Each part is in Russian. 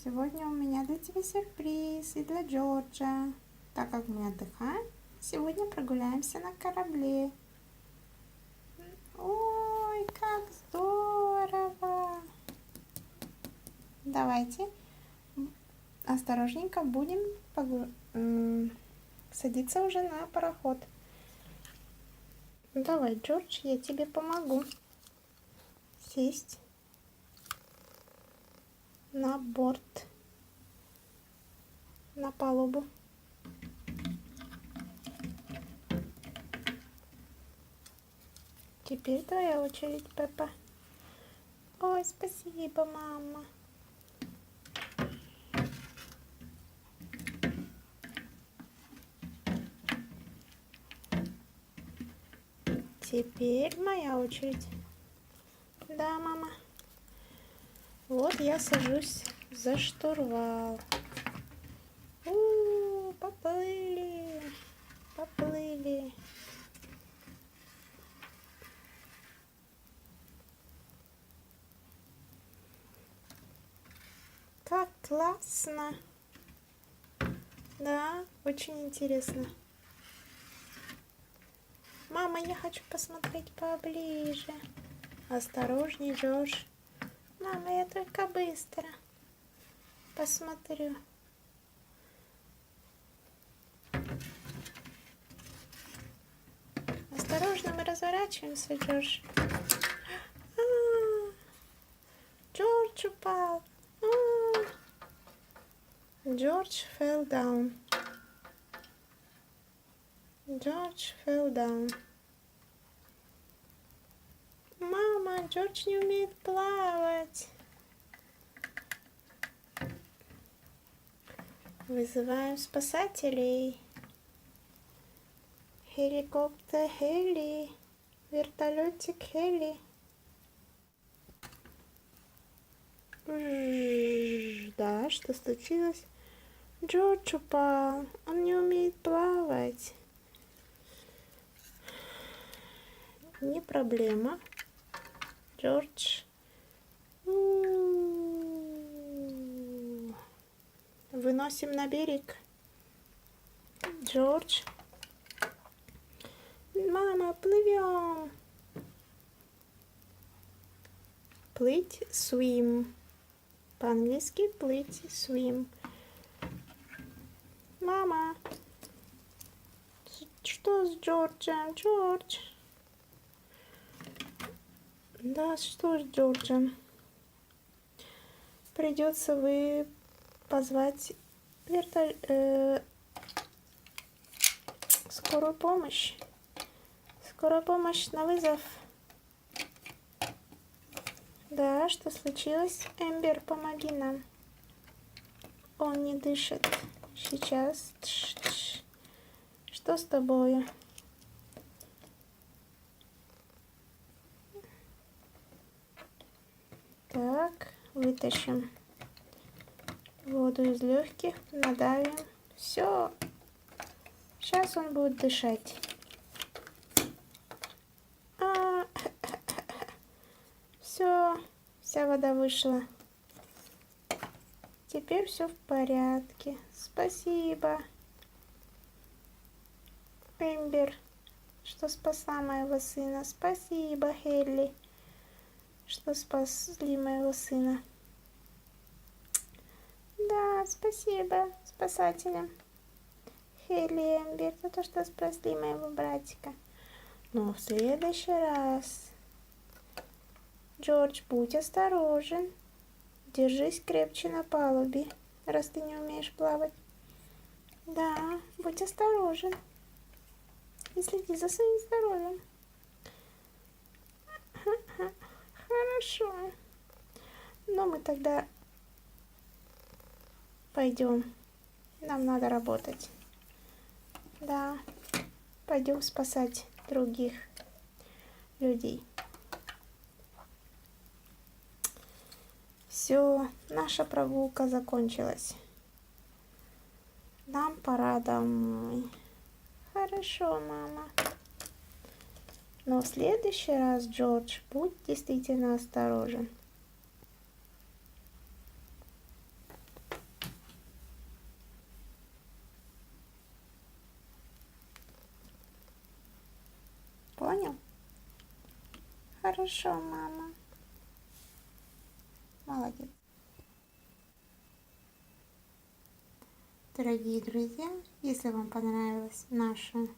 Сегодня у меня для тебя сюрприз и для Джорджа. Так как мы отдыхаем, сегодня прогуляемся на корабле. Ой, как здорово! Давайте осторожненько будем садиться уже на пароход. Давай, Джордж, я тебе помогу сесть на борт, на палубу. Теперь твоя очередь, Пеппа. Ой, спасибо, мама. Теперь моя очередь. Да, мама. Вот я сажусь за штурвал. Поплыли, поплыли. Как классно. Да, очень интересно. Мама, я хочу посмотреть поближе. Осторожней, Джордж. Мама, я только быстро посмотрю. Осторожно, мы разворачиваемся, Джордж. Джордж упал. George fell down. George fell down. Мама, Джордж не умеет плавать. Вызываем спасателей. Helicopter Heli. Вертолетик Heli. Да, что случилось? Джордж упал. Он не умеет плавать. Не проблема. Джордж. Выносим на берег. Джордж. Мама, плывем. Плыть, swim. По-английски плыть, swim. Мама, что с Джорджем? Джордж. Да, что с Джорджем? Придется позвать скорую помощь. Скорая помощь на вызов. Да, что случилось? Эмбер, помоги нам. Он не дышит. Сейчас. Что с тобой? Так, вытащим воду из легких, надавим. Все. Сейчас он будет дышать. Все, вся вода вышла. Теперь все в порядке. Спасибо, Эмбер, что спасла моего сына. Спасибо, Хелли, что спасли моего сына. Да, спасибо спасателям Хелли и Эмбер за то, что спасли моего братика. Но в следующий раз, Джордж, будь осторожен. Держись крепче на палубе, раз ты не умеешь плавать. Да, будь осторожен. И следи за своим здоровьем. Хорошо. Но мы тогда пойдем. Нам надо работать. Да, пойдем спасать других людей. Все, наша прогулка закончилась. Нам пора домой. Хорошо, мама. Но в следующий раз, Джордж, будь действительно осторожен. Понял? Хорошо, мама. Молодец. Дорогие друзья, если вам понравилось наше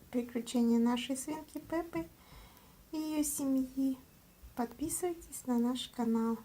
приключение нашей свинки Пеппы и ее семьи, подписывайтесь на наш канал.